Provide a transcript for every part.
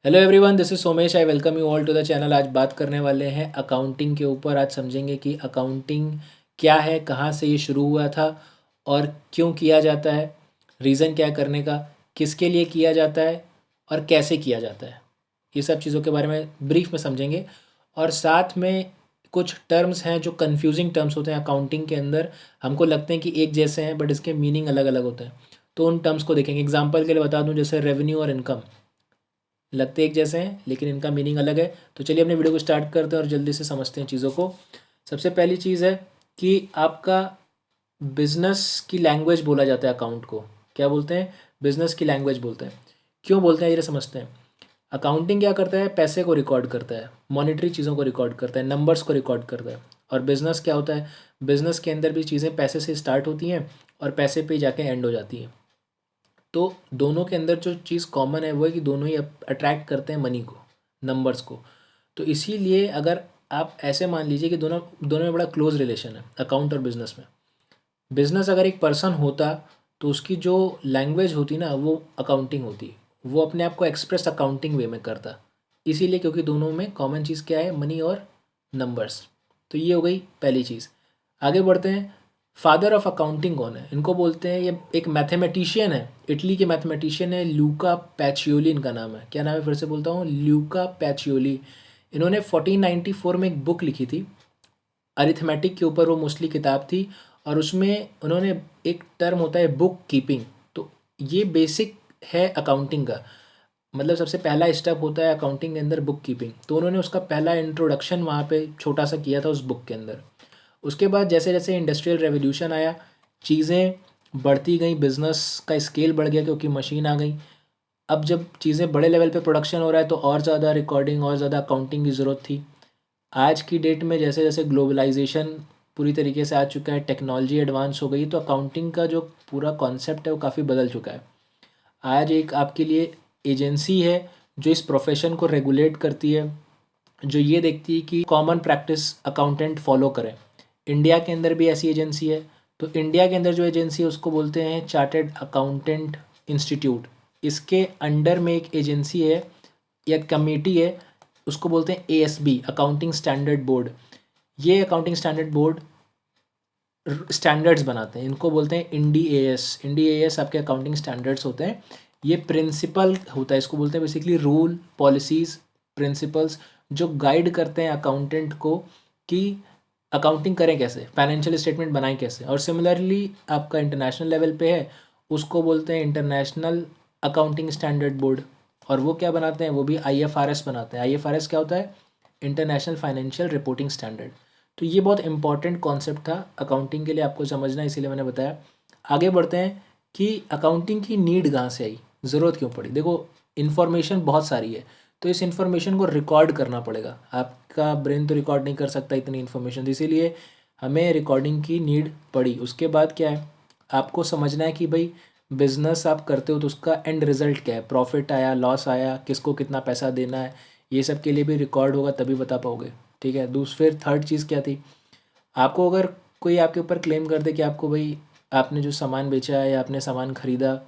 Hello everyone, this is Somesh. I welcome you all to the channel. आज बात करने वाले हैं अकाउंटिंग के ऊपर। आज समझेंगे कि अकाउंटिंग क्या है, कहाँ से ये शुरू हुआ था और क्यों किया जाता है, रीज़न क्या है करने का, किसके लिए किया जाता है और कैसे किया जाता है। ये सब चीज़ों के बारे में ब्रीफ में समझेंगे। और साथ में कुछ टर्म्स हैं जो कंफ्यूजिंग टर्म्स होते हैं अकाउंटिंग के अंदर। हमको लगते हैं कि एक जैसे हैं बट इसके मीनिंग अलग अलग होते हैं, तो उन टर्म्स को देखेंगे। एग्जाम्पल के लिए बता दूं, जैसे रेवेन्यू और इनकम लगते एक जैसे हैं लेकिन इनका मीनिंग अलग है। तो चलिए अपने वीडियो को स्टार्ट करते हैं और जल्दी से समझते हैं चीज़ों को। सबसे पहली चीज़ है कि आपका बिजनेस की लैंग्वेज बोला जाता है अकाउंट को। क्या बोलते हैं? बिजनेस की लैंग्वेज बोलते हैं। क्यों बोलते हैं ये समझते हैं। अकाउंटिंग क्या करता है? पैसे को रिकॉर्ड करता है, मॉनेटरी चीज़ों को रिकॉर्ड करता है, नंबर्स को रिकॉर्ड करता है। और बिजनेस क्या होता है? बिजनेस के अंदर भी चीज़ें पैसे से स्टार्ट होती हैं और पैसे पे जाके एंड हो जाती हैं। तो दोनों के अंदर जो चीज़ कॉमन है वो है कि दोनों ही अट्रैक्ट करते हैं मनी को, नंबर्स को। तो इसीलिए अगर आप ऐसे मान लीजिए कि दोनों दोनों में बड़ा क्लोज रिलेशन है अकाउंट और बिजनेस में। बिजनेस अगर एक पर्सन होता तो उसकी जो लैंग्वेज होती ना वो अकाउंटिंग होती। वो अपने आप को एक्सप्रेस अकाउंटिंग वे में करता। इसीलिए क्योंकि दोनों में कॉमन चीज़ क्या है? मनी और नंबर्स। तो ये हो गई पहली चीज़। आगे बढ़ते हैं। फादर ऑफ अकाउंटिंग कौन है? इनको बोलते हैं, ये एक मैथमेटिशियन है, इटली के मैथमेटिशियन है, ल्यूका पैचियोली इनका नाम है। क्या नाम है? फिर से बोलता हूँ, ल्यूका पैचियोली। इन्होंने 1494 में एक बुक लिखी थी अरिथमेटिक के ऊपर। वो मोस्टली किताब थी और उसमें उन्होंने एक टर्म होता है बुक कीपिंग। तो ये बेसिक है अकाउंटिंग का। मतलब सबसे पहला स्टेप होता है अकाउंटिंग के अंदर बुक कीपिंग। तो उन्होंने उसका पहला इंट्रोडक्शन वहाँ पे छोटा सा किया था उस बुक के अंदर। उसके बाद जैसे जैसे इंडस्ट्रियल रेवोल्यूशन आया, चीज़ें बढ़ती गई, बिजनेस का स्केल बढ़ गया क्योंकि मशीन आ गई। अब जब चीज़ें बड़े लेवल पे प्रोडक्शन हो रहा है तो और ज़्यादा रिकॉर्डिंग और ज़्यादा अकाउंटिंग की ज़रूरत थी। आज की डेट में जैसे जैसे ग्लोबलाइजेशन पूरी तरीके से आ चुका है, टेक्नोलॉजी एडवांस हो गई, तो अकाउंटिंग का जो पूरा कॉन्सेप्ट है वो काफ़ी बदल चुका है। आज एक आपके लिए एजेंसी है जो इस प्रोफेशन को रेगुलेट करती है, जो ये देखती है कि कॉमन प्रैक्टिस अकाउंटेंट फॉलो करें। इंडिया के अंदर भी ऐसी एजेंसी है। तो इंडिया के अंदर जो एजेंसी है उसको बोलते हैं चार्टर्ड अकाउंटेंट इंस्टीट्यूट। इसके अंडर में एक एजेंसी है या कमेटी है, उसको बोलते हैं एएसबी, अकाउंटिंग स्टैंडर्ड बोर्ड। ये अकाउंटिंग स्टैंडर्ड बोर्ड स्टैंडर्ड्स बनाते हैं, इनको बोलते हैं इंडी एएस। इंडी एएस आपके अकाउंटिंग स्टैंडर्ड्स होते हैं। ये प्रिंसिपल होता है, इसको बोलते हैं बेसिकली रूल, पॉलिसीज़, प्रिंसिपल्स, जो गाइड करते हैं अकाउंटेंट को कि अकाउंटिंग करें कैसे, फाइनेंशियल स्टेटमेंट बनाएं कैसे। और सिमिलरली आपका इंटरनेशनल लेवल पे है, उसको बोलते हैं इंटरनेशनल अकाउंटिंग स्टैंडर्ड बोर्ड। और वो क्या बनाते हैं? वो भी आईएफआरएस बनाते हैं। आईएफआरएस क्या होता है? International financial reporting standard. तो ये बहुत इंपॉर्टेंट कॉन्सेप्ट था अकाउंटिंग के लिए, आपको समझना, इसीलिए मैंने बताया। आगे बढ़ते हैं कि अकाउंटिंग की नीड कहाँ से आई, ज़रूरत क्यों पड़ी। देखो, इन्फॉर्मेशन बहुत सारी है, तो इस इन्फॉर्मेशन को रिकॉर्ड करना पड़ेगा। आपका ब्रेन तो रिकॉर्ड नहीं कर सकता इतनी इन्फॉर्मेशन, इसीलिए हमें रिकॉर्डिंग की नीड पड़ी। उसके बाद क्या है, आपको समझना है कि भाई बिजनेस आप करते हो तो उसका एंड रिजल्ट क्या है, प्रॉफिट आया, लॉस आया, किसको कितना पैसा देना है, ये सब के लिए भी रिकॉर्ड होगा तभी बता पाओगे। ठीक है। फिर थर्ड चीज़ क्या थी, आपको अगर कोई आपके ऊपर क्लेम कर दे कि आपको भाई आपने जो सामान बेचा है या आपने सामान खरीदा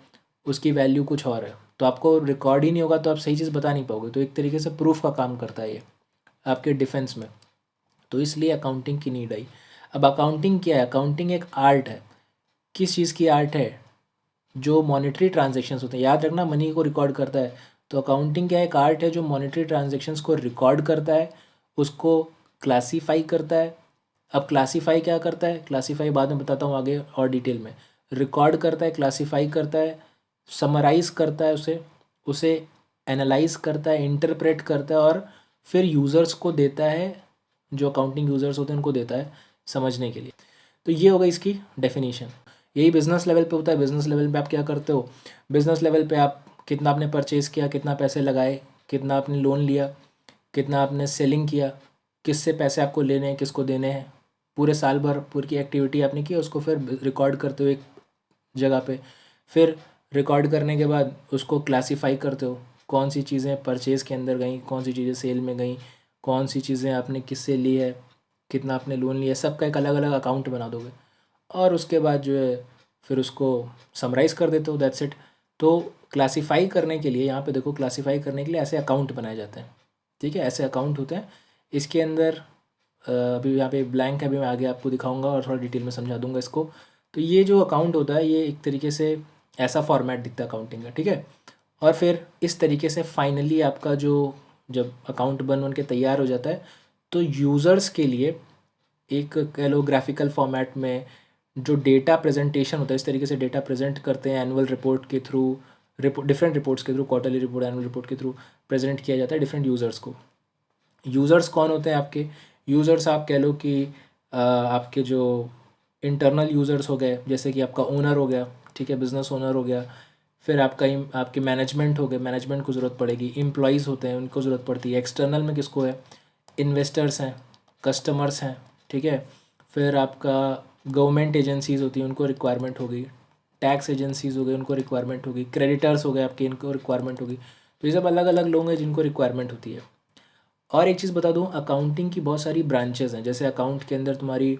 उसकी वैल्यू कुछ और है, तो आपको रिकॉर्ड ही नहीं होगा तो आप सही चीज़ बता नहीं पाओगे। तो एक तरीके से प्रूफ का काम करता है ये आपके डिफेंस में। तो इसलिए अकाउंटिंग की नीड आई। अब अकाउंटिंग क्या है? अकाउंटिंग एक आर्ट है। किस चीज़ की आर्ट है? जो मॉनेटरी ट्रांजेक्शन्स होते हैं, याद रखना, मनी को रिकॉर्ड करता है। तो अकाउंटिंग क्या है? एक आर्ट है जो मॉनेटरी ट्रांजेक्शन्स को रिकॉर्ड करता है, उसको क्लासीफाई करता है। अब क्लासीफाई क्या करता है, क्लासीफाई बाद में बताता हूँ आगे और डिटेल में। रिकॉर्ड करता है, क्लासीफाई करता है, समराइज़ करता है उसे, उसे एनालाइज करता है, इंटरप्रेट करता है और फिर यूज़र्स को देता है, जो अकाउंटिंग यूज़र्स होते हैं उनको देता है समझने के लिए। तो ये होगा इसकी डेफिनेशन। यही बिजनेस लेवल पे होता है। बिजनेस लेवल पे आप क्या करते हो? बिजनेस लेवल पे आप कितना आपने परचेज़ किया, कितना पैसे लगाए, कितना आपने लोन लिया, कितना आपने सेलिंग किया, किससे पैसे आपको लेने हैं, किसको देने हैं, पूरे साल भर पूरी की एक्टिविटी आपने की, उसको फिर रिकॉर्ड करते हो एक जगह पे। फिर रिकॉर्ड करने के बाद उसको क्लासीफाई करते हो, कौन सी चीज़ें परचेज़ के अंदर गई, कौन सी चीज़ें सेल में गई, कौन सी चीज़ें आपने किससे ली है, कितना आपने लोन लिया, सबका एक अलग अलग अकाउंट बना दोगे। और उसके बाद जो है फिर उसको समराइज़ कर देते हो, दैट्स इट। तो क्लासीफाई करने के लिए यहाँ पे देखो, क्लासीफाई करने के लिए ऐसे अकाउंट बनाए जाते हैं, ठीक है, ऐसे अकाउंट होते हैं। इसके अंदर अभी यहाँ पे ब्लैंक है, अभी मैं आगे आपको दिखाऊंगा और थोड़ा डिटेल में समझा दूंगा इसको। तो ये जो अकाउंट होता है ये एक तरीके से ऐसा फॉर्मेट दिखता है अकाउंटिंग का, ठीक है। और फिर इस तरीके से फाइनली आपका जो जब अकाउंट बन के तैयार हो जाता है तो यूज़र्स के लिए एक कह लो ग्राफिकल फॉर्मेट में जो डेटा प्रेजेंटेशन होता है, इस तरीके से डेटा प्रेजेंट करते हैं एनुअल रिपोर्ट के थ्रू, डिफरेंट रिपोर्ट्स के through, quarterly report, annual report के थ्रू प्रेजेंट किया जाता है डिफरेंट यूज़र्स को। यूज़र्स कौन होते हैं आपके? यूज़र्स आप कह लो कि आपके जो इंटरनल यूज़र्स हो गए, जैसे कि आपका ओनर हो गया, ठीक है, बिजनेस ओनर हो गया। फिर आपके मैनेजमेंट हो गए, मैनेजमेंट को ज़रूरत पड़ेगी। एम्प्लॉयज़ होते हैं, उनको ज़रूरत पड़ती है। एक्सटर्नल में किसको है? इन्वेस्टर्स हैं, कस्टमर्स हैं, ठीक है। फिर आपका गवर्नमेंट एजेंसीज़ होती हैं, उनको रिक्वायरमेंट होगी। टैक्स एजेंसीज़ हो गए, उनको रिक्वायरमेंट होगी। क्रेडिटर्स हो गए आपके, इनको रिक्वायरमेंट होगी। तो ये सब अलग अलग लोग हैं जिनको रिक्वायरमेंट होती है। और एक चीज़ बता दूं, अकाउंटिंग की बहुत सारी ब्रांचेस हैं। जैसे अकाउंट के अंदर तुम्हारी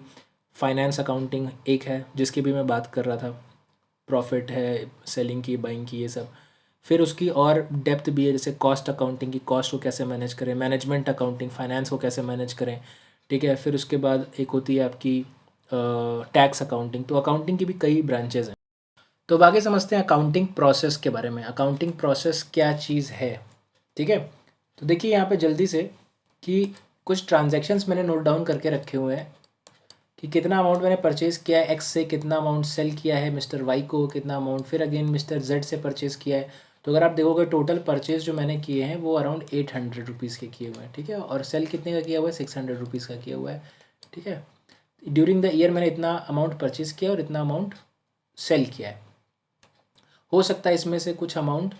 फाइनेंस अकाउंटिंग एक है, जिसकी भी मैं बात कर रहा था, प्रॉफिट है, सेलिंग की, बाइंग की, ये सब। फिर उसकी और डेप्थ भी है, जैसे कॉस्ट अकाउंटिंग की, कॉस्ट को कैसे मैनेज करें। मैनेजमेंट अकाउंटिंग, फाइनेंस को कैसे मैनेज करें, ठीक है। फिर उसके बाद एक होती है आपकी टैक्स अकाउंटिंग। तो अकाउंटिंग की भी कई ब्रांचेज हैं। तो अब आगे समझते हैं अकाउंटिंग प्रोसेस के बारे में। अकाउंटिंग प्रोसेस क्या चीज़ है, ठीक है। तो देखिए यहाँ पे जल्दी से कि कुछ ट्रांजैक्शंस मैंने नोट डाउन करके रखे हुए हैं कि कितना अमाउंट मैंने परचेज़ किया है एक्स से, कितना अमाउंट सेल किया है मिस्टर वाई को, कितना अमाउंट फिर अगेन मिस्टर जेड से परचेज़ किया है। तो अगर आप देखोगे टोटल परचेज़ जो मैंने किए हैं वो अराउंड 800 रुपीज़ के किए हुए हैं, ठीक है। और सेल कितने का किया हुआ है? 600 रुपीज़ का किया हुआ है, ठीक है। ड्यूरिंग द ईयर मैंने इतना अमाउंट परचेज़ किया और इतना अमाउंट सेल किया है। हो सकता है इसमें से कुछ अमाउंट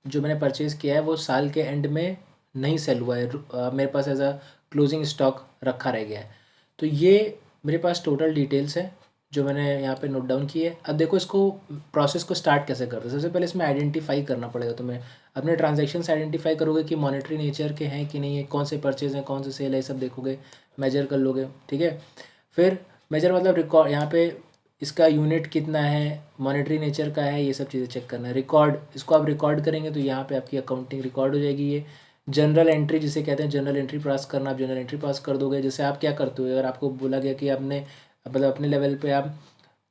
जो मैंने परचेज़ किया है वो साल के एंड में नहीं सेल हुआ है, मेरे पास एज अ क्लोजिंग स्टॉक रखा रह गया है। तो ये मेरे पास टोटल डिटेल्स है जो मैंने यहाँ पे नोट डाउन की है। अब देखो इसको प्रोसेस को स्टार्ट कैसे करते हैं। सबसे पहले इसमें आइडेंटिफाई करना पड़ेगा तुम्हें। अपने ट्रांजैक्शंस आइडेंटिफाई करोगे कि मॉनेटरी नेचर के हैं कि नहीं है, कौन से परचेज हैं, कौन से सेल है, सब देखोगे, मेजर कर लोगे, ठीक है। फिर मेजर मतलब रिकॉर्ड, यहाँ पे इसका यूनिट कितना है, मॉनेटरी नेचर का है, ये सब चीज़ें चेक करना है। रिकॉर्ड, इसको आप रिकॉर्ड करेंगे तो यहाँ पे आपकी अकाउंटिंग रिकॉर्ड हो जाएगी। ये जनरल एंट्री जिसे कहते हैं, जनरल एंट्री पास करना, आप जनरल एंट्री पास कर दोगे। जैसे आप क्या करते हो, अगर आपको बोला गया कि आपने मतलब अपने लेवल पे आप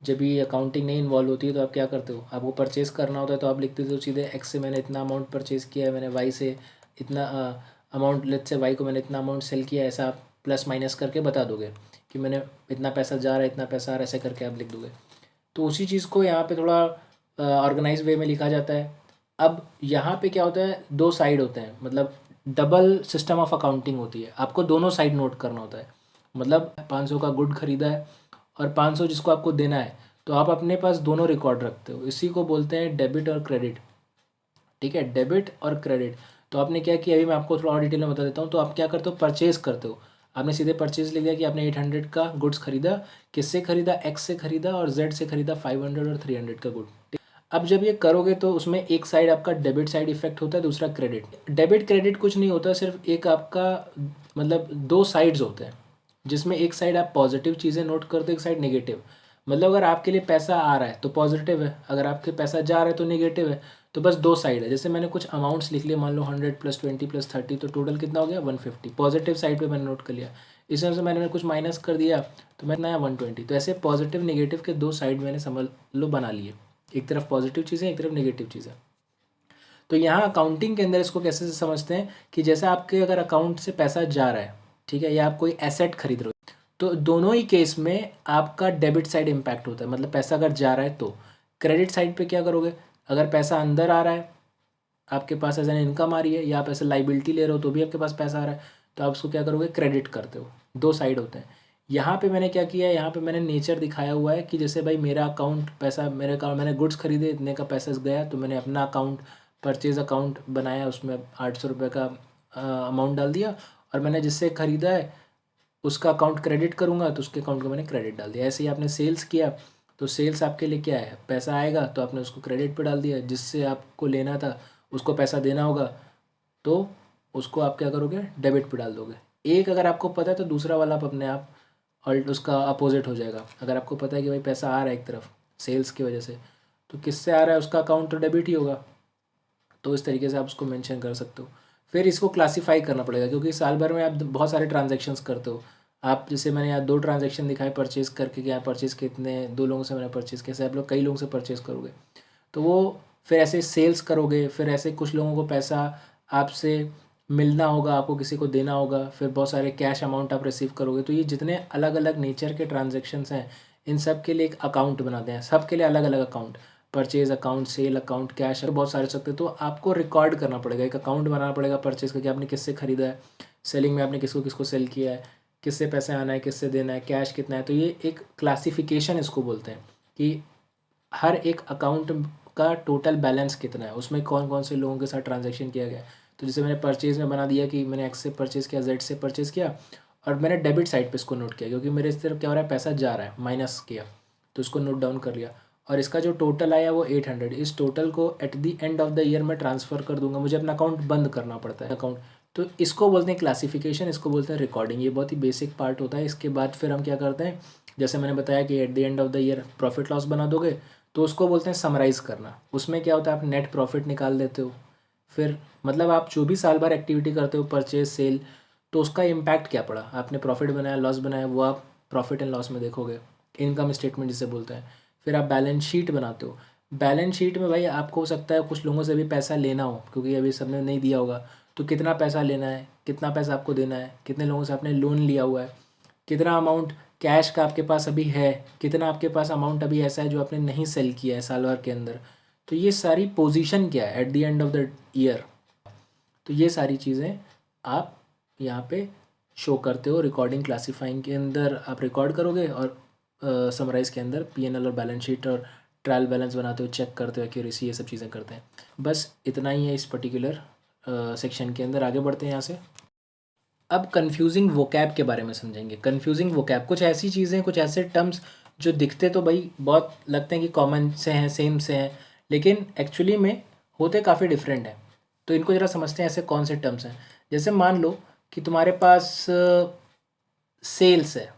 जब भी अकाउंटिंग नहीं इन्वॉल्व होती है तो आप क्या करते हो, आपको परचेज़ करना होता है तो आप लिखते हो सीधे एक्स से मैंने इतना अमाउंट परचेज़ किया है, मैंने वाई से इतना अमाउंट, लेट्स से वाई को मैंने इतना अमाउंट सेल किया है, ऐसा आप प्लस माइनस करके बता दोगे कि मैंने इतना पैसा जा रहा है, इतना पैसा आ रहा है, ऐसे करके आप लिख दोगे। तो उसी चीज़ को यहाँ पे थोड़ा ऑर्गेनाइज वे में लिखा जाता है। अब यहाँ पे क्या होता है, दो साइड होते हैं, मतलब डबल सिस्टम ऑफ अकाउंटिंग होती है। आपको दोनों साइड नोट करना होता है। मतलब 500 का गुड खरीदा है और 500 जिसको आपको देना है, तो आप अपने पास दोनों रिकॉर्ड रखते हो। इसी को बोलते हैं डेबिट और क्रेडिट, ठीक है, डेबिट और क्रेडिट। तो आपने क्या किया, अभी मैं आपको थोड़ा और डिटेल में बता देता हूँ। तो आप क्या करते हो, परचेज़ करते हो। आपने सीधे परचेज लिख दिया कि आपने 800 का गुड्स खरीदा। किससे खरीदा? एक्स से खरीदा और जेड से खरीदा 500 और 300 का गुड। अब जब ये करोगे तो उसमें एक साइड आपका डेबिट साइड इफेक्ट होता है, दूसरा क्रेडिट। डेबिट क्रेडिट कुछ नहीं होता, सिर्फ एक आपका मतलब दो साइड्स होते हैं, जिसमें एक साइड आप पॉजिटिव चीज़ें नोट करते हो, एक साइड नेगेटिव। मतलब अगर आपके लिए पैसा आ रहा है तो पॉजिटिव है, अगर आपके पैसा जा रहा है तो नेगेटिव है। तो बस दो साइड है। जैसे मैंने कुछ अमाउंट्स लिख लिए, मान लो 100 + 20 + 30, तो टोटल कितना हो गया? 150। पॉजिटिव साइड पे मैंने नोट कर लिया। इस तरह से मैंने कुछ माइनस कर दिया तो मैंने आया 120। तो ऐसे पॉजिटिव नेगेटिव के दो साइड मैंने समझ लो बना लिए, एक तरफ पॉजिटिव चीज़ें, एक तरफ नेगेटिव चीज़ें। तो यहाँ अकाउंटिंग के अंदर इसको कैसे समझते हैं कि जैसे आपके अगर अकाउंट से पैसा जा रहा है, ठीक है, या आप कोई एसेट खरीद रहे हो, तो दोनों ही केस में आपका डेबिट साइड इम्पैक्ट होता है। मतलब पैसा अगर जा रहा है तो क्रेडिट साइड पे क्या करोगे, अगर पैसा अंदर आ रहा है, आपके पास एज एन इनकम आ रही है, या आप ऐसे लाइबिलिटी ले रहे हो तो भी आपके पास पैसा आ रहा है, तो आप उसको क्या करोगे, क्रेडिट करते हो। दो साइड होते हैं। यहाँ पे मैंने क्या किया है, यहाँ पे मैंने नेचर दिखाया हुआ है कि जैसे भाई मेरा अकाउंट पैसा, मेरे अकाउंट मैंने गुड्स खरीदे, इतने का पैसा गया, तो मैंने अपना अकाउंट परचेज अकाउंट बनाया, उसमें 800 रुपये का अमाउंट डाल दिया, और मैंने जिससे ख़रीदा है उसका अकाउंट क्रेडिट करूँगा तो उसके अकाउंट को मैंने क्रेडिट डाल दिया। ऐसे ही आपने सेल्स किया तो सेल्स आपके लिए क्या है, पैसा आएगा तो आपने उसको क्रेडिट पे डाल दिया, जिससे आपको लेना था उसको पैसा देना होगा तो उसको आप क्या करोगे, डेबिट पे डाल दोगे। एक अगर आपको पता है तो दूसरा वाला आप अपने आप और उसका अपोजिट हो जाएगा। अगर आपको पता है कि भाई पैसा आ रहा है एक तरफ सेल्स की वजह से, तो किससे आ रहा है उसका अकाउंट तो डेबिट ही होगा। तो इस तरीके से आप उसको मेंशन कर सकते हो। फिर इसको क्लासीफाई करना पड़ेगा क्योंकि साल भर में आप बहुत सारे ट्रांजेक्शन्स करते हो। आप जैसे मैंने यहाँ 2 ट्रांजेक्शन दिखाए परचेज़ करके कि यहाँ परचेज़ कितने 2 लोगों से मैंने परचेज़ किया, ऐसे आप लोग कई लोगों से परचेज़ करोगे तो वो फिर ऐसे सेल्स करोगे, फिर ऐसे कुछ लोगों को पैसा आपसे मिलना होगा, आपको किसी को देना होगा, फिर बहुत सारे कैश अमाउंट आप रिसीव करोगे। तो ये जितने अलग अलग नेचर के ट्रांजेक्शन्स हैं इन सब के लिए एक अकाउंट बनाते हैं, सब के लिए अलग अलग account, purchase account, sale account, cash, बहुत सारे सकते हैं। तो आपको रिकॉर्ड करना पड़ेगा, एक अकाउंट बनाना पड़ेगा परचेज का कि आपने किससे ख़रीदा है, सेलिंग में आपने किसको किसको सेल किया है, किससे पैसे आना है, किससे देना है, कैश कितना है। तो ये एक क्लासिफिकेशन इसको बोलते हैं कि हर एक अकाउंट का टोटल बैलेंस कितना है, उसमें कौन कौन से लोगों के साथ ट्रांजैक्शन किया गया है। तो जैसे मैंने परचेज़ में बना दिया कि मैंने एक्स से परचेज़ किया, जेड से परचेज़ किया, और मैंने डेबिट साइड पे इसको नोट किया क्योंकि मेरे इस तरफ क्या हो रहा है, पैसा जा रहा है, माइनस किया, तो इसको नोट डाउन कर लिया। और इसका जो टोटल आया वो 800, इस टोटल को at the end of the year में ट्रांसफ़र कर दूंगा, मुझे अपना अकाउंट बंद करना पड़ता है अकाउंट। तो इसको बोलते हैं क्लासिफिकेशन, इसको बोलते हैं रिकॉर्डिंग। ये बहुत ही बेसिक पार्ट होता है। इसके बाद फिर हम क्या करते हैं, जैसे मैंने बताया कि at the end of the year profit loss बना दोगे, तो उसको बोलते हैं समराइज़ करना। उसमें क्या होता है, आप नेट प्रॉफिट निकाल देते हो। फिर मतलब आप जो भी साल भर एक्टिविटी करते हो, परचेज, सेल, तो उसका इम्पैक्ट क्या पड़ा, आपने प्रॉफिट बनाया, लॉस बनाया, वो आप प्रॉफिट एंड लॉस में देखोगे, इनकम स्टेटमेंट जिसे बोलते हैं। फिर आप बैलेंस शीट बनाते हो। बैलेंस शीट में भाई आपको हो सकता है कुछ लोगों से भी पैसा लेना हो क्योंकि अभी सबने नहीं दिया होगा, तो कितना पैसा लेना है, कितना पैसा आपको देना है, कितने लोगों से आपने लोन लिया हुआ है, कितना अमाउंट कैश का आपके पास अभी है, कितना आपके पास अमाउंट अभी ऐसा है जो आपने नहीं सेल किया है साल भर के अंदर। तो ये सारी पोजीशन क्या है at the end of the year, तो ये सारी चीज़ें आप यहाँ पे शो करते हो। रिकॉर्डिंग क्लासीफाइंग के अंदर आप रिकॉर्ड करोगे और समराइज़ के अंदर पीएनएल और बैलेंस शीट और ट्रायल बैलेंस बनाते हो, चेक करते हो एक्यूरेसी, ये सब चीज़ें करते हैं। बस इतना ही है इस पर्टिकुलर सेक्शन के अंदर। आगे बढ़ते हैं यहाँ से। अब कन्फ्यूजिंग वोकैब के बारे में समझेंगे। कन्फ्यूजिंग वोकैब कुछ ऐसी चीज़ें, कुछ ऐसे टर्म्स जो दिखते तो भाई बहुत लगते हैं कि कॉमन से हैं, सेम से हैं, लेकिन एक्चुअली में होते काफ़ी डिफरेंट हैं। तो इनको ज़रा समझते हैं ऐसे कौन से टर्म्स हैं। जैसे मान लो कि तुम्हारे पास सेल्स है,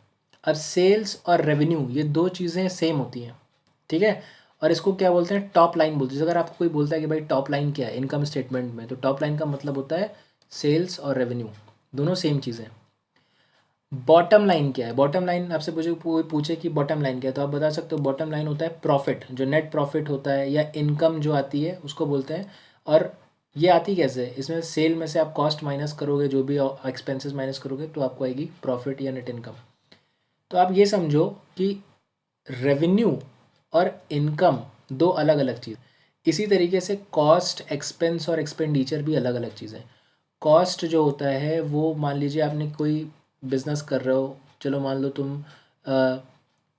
और सेल्स और रेवेन्यू ये दो चीज़ें सेम होती हैं, ठीक है। और इसको क्या बोलते हैं, टॉप लाइन बोलते हैं। अगर आपको कोई बोलता है कि भाई टॉप लाइन क्या है इनकम स्टेटमेंट में, तो टॉप लाइन का मतलब होता है सेल्स और रेवेन्यू, दोनों सेम चीज़ें। बॉटम लाइन क्या है, बॉटम लाइन आपसे पूछे कि बॉटम लाइन क्या है, तो आप बता सकते हो बॉटम लाइन होता है प्रॉफिट, जो नेट प्रॉफिट होता है या इनकम जो आती है उसको बोलते हैं। और ये आती कैसे, इसमें सेल में से आप कॉस्ट माइनस करोगे, जो भी एक्सपेंसेस माइनस करोगे, तो आपको आएगी प्रॉफिट या नेट इनकम। तो आप ये समझो कि रेवेन्यू और इनकम दो अलग अलग चीज़। इसी तरीके से कॉस्ट, एक्सपेंस और एक्सपेंडिचर भी अलग अलग चीज़ें। कॉस्ट जो होता है वो, मान लीजिए आपने कोई बिज़नेस कर रहे हो, चलो मान लो तुम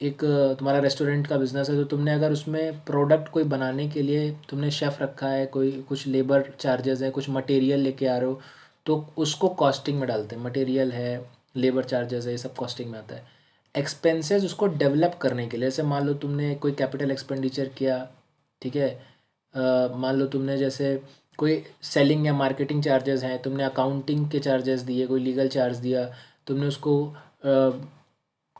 एक तुम्हारा रेस्टोरेंट का बिज़नेस है, तो तुमने अगर उसमें प्रोडक्ट कोई बनाने के लिए तुमने शेफ़ रखा है, कोई कुछ लेबर चार्जेस है, कुछ मटेरियल लेके आ रहे हो, तो उसको कॉस्टिंग में डालते हैं। मटेरियल है, लेबर चार्जेस है, ये सब कॉस्टिंग में आता है। एक्सपेंसेस उसको डेवलप करने के लिए, जैसे मान लो तुमने कोई कैपिटल एक्सपेंडिचर किया, ठीक है। मान लो तुमने जैसे कोई सेलिंग या मार्केटिंग चार्जेस हैं, तुमने अकाउंटिंग के चार्जेस दिए, कोई लीगल चार्ज दिया, तुमने उसको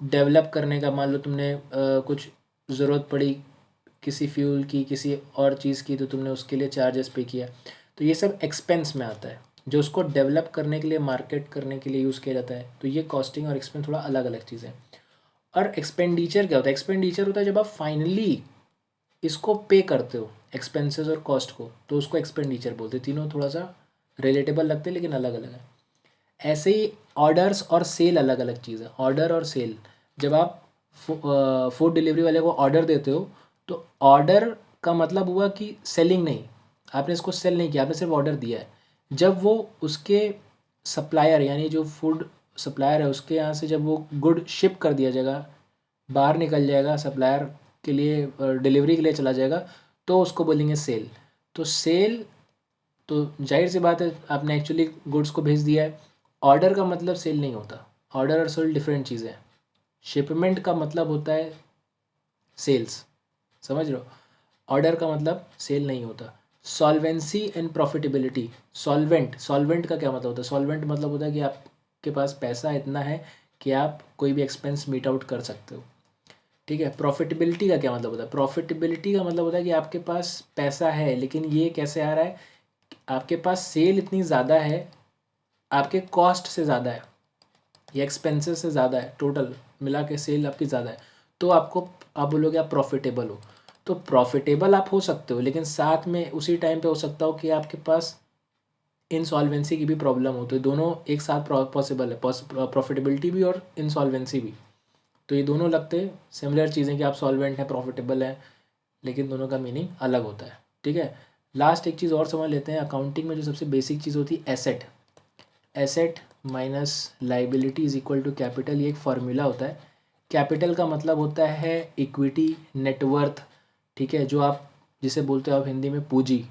डेवलप करने का, मान लो तुमने कुछ ज़रूरत पड़ी किसी फ्यूल की, किसी और चीज़ की, तो तुमने उसके लिए चार्जेस पे किया। तो ये सब एक्सपेंस में आता है, जो उसको डेवलप करने के लिए, मार्केट करने के लिए यूज़ किया जाता है। तो ये कॉस्टिंग और एक्सपेंस थोड़ा अलग अलग चीज़ें। और एक्सपेंडिचर क्या होता है, एक्सपेंडिचर होता है जब आप फाइनली इसको पे करते हो, एक्सपेंसेस और कॉस्ट को, तो उसको एक्सपेंडिचर बोलते हैं। तीनों थोड़ा सा रिलेटेबल लगते हैं लेकिन अलग अलग है। ऐसे ही ऑर्डर्स और सेल अलग अलग चीज़ है। ऑर्डर और सेल, जब आप फूड डिलीवरी वाले को ऑर्डर देते हो, तो ऑर्डर का मतलब हुआ कि सेलिंग नहीं, आपने इसको सेल नहीं किया, आपने सिर्फ ऑर्डर दिया है। जब वो उसके सप्लायर, यानी जो फूड सप्लायर है, उसके यहाँ से जब वो गुड शिप कर दिया जाएगा, बाहर निकल जाएगा, सप्लायर के लिए डिलीवरी के लिए चला जाएगा, तो उसको बोलेंगे सेल। तो सेल, तो जाहिर सी बात है आपने एक्चुअली गुड्स को भेज दिया है। ऑर्डर का मतलब सेल नहीं होता, ऑर्डर और सेल डिफरेंट चीज़ें हैं। शिपमेंट का मतलब होता है सेल्स, समझ रहे हो। ऑर्डर का मतलब सेल नहीं होता। Solvency and profitability, solvent, solvent का क्या मतलब होता है, सॉल्वेंट मतलब होता है कि आपके पास पैसा इतना है कि आप कोई भी एक्सपेंस मीट आउट कर सकते हो। ठीक है। प्रॉफिटेबिलिटी का क्या मतलब होता है? प्रॉफिटेबिलिटी का मतलब होता है कि आपके पास पैसा है, लेकिन ये कैसे आ रहा है? आपके पास सेल इतनी ज़्यादा है, आपके कॉस्ट से ज़्यादा है या एक्सपेंसेस से ज़्यादा है, टोटल मिला के सेल आपकी ज़्यादा है, तो आपको, आप बोलोगे आप प्रॉफिटेबल हो। तो प्रॉफिटेबल आप हो सकते हो, लेकिन साथ में उसी टाइम पे हो सकता हो कि आपके पास इंसॉल्वेंसी की भी प्रॉब्लम हो। तो दोनों एक साथ पॉसिबल है, प्रॉफिटेबिलिटी भी और इंसॉल्वेंसी भी। तो ये दोनों लगते हैं सिमिलर चीज़ें कि आप सॉल्वेंट हैं, प्रॉफिटेबल हैं, लेकिन दोनों का मीनिंग अलग होता है। ठीक है। लास्ट एक चीज़ और समझ लेते हैं। अकाउंटिंग में जो सबसे बेसिक चीज़ होती है asset, asset minus liability is equal to capital, ये एक फार्मूला होता है। कैपिटल का मतलब होता है इक्विटी, नेटवर्थ। ठीक है, जो आप, जिसे बोलते हो आप हिंदी में पूंजी।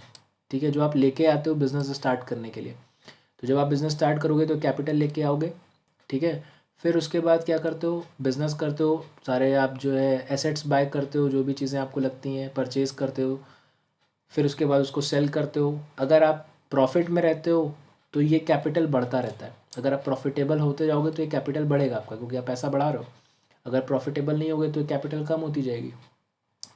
ठीक है, जो आप लेके आते हो बिजनेस स्टार्ट करने के लिए। तो जब आप बिज़नेस स्टार्ट करोगे तो कैपिटल लेके आओगे। ठीक है। फिर उसके बाद क्या करते हो? बिज़नेस करते हो, सारे आप जो है एसेट्स बाय करते हो, जो भी चीज़ें आपको लगती हैं परचेज़ करते हो। फिर उसके बाद उसको सेल करते हो। अगर आप प्रॉफिट में रहते हो तो ये कैपिटल बढ़ता रहता है। अगर आप प्रॉफिटेबल होते जाओगे तो ये कैपिटल बढ़ेगा आपका, क्योंकि आप पैसा बढ़ा रहे हो। अगर प्रॉफिटेबल नहीं होगे तो कैपिटल कम होती जाएगी।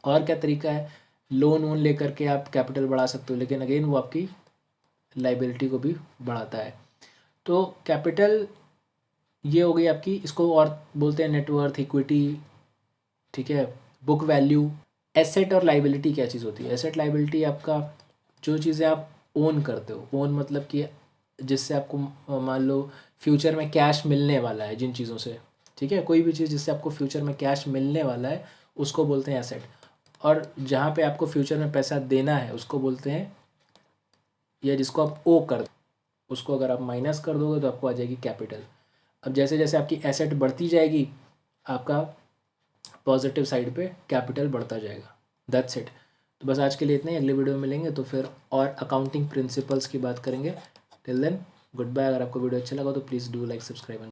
और क्या तरीका है? लोन वोन लेकर के आप कैपिटल बढ़ा सकते हो, लेकिन अगेन वो आपकी लाइबिलिटी को भी बढ़ाता है। तो कैपिटल ये हो गई आपकी, इसको और बोलते हैं नेटवर्थ, इक्विटी। ठीक है। Book value. एसेट और लाइबिलिटी क्या चीज़ होती है? एसेट लाइबिलिटी आपका जो चीज़ें आप ओन करते हो, ओन मतलब कि जिससे आपको मान लो फ्यूचर में कैश मिलने वाला है जिन चीज़ों से। ठीक है, कोई भी चीज़ जिससे आपको फ्यूचर में कैश मिलने वाला है उसको बोलते हैं एसेट। और जहाँ पे आपको फ्यूचर में पैसा देना है उसको बोलते हैं, या जिसको आप ओ कर, उसको अगर आप माइनस कर दोगे तो आपको आ जाएगी कैपिटल। अब जैसे जैसे आपकी एसेट बढ़ती जाएगी, आपका पॉजिटिव साइड पे कैपिटल बढ़ता जाएगा। That's it. तो बस आज के लिए इतना ही। अगले वीडियो में मिलेंगे तो फिर और अकाउंटिंग प्रिंसिपल्स की बात करेंगे। Till then goodbye. अगर आपको वीडियो अच्छा लगा तो प्लीज़ डू लाइक, सब्सक्राइब।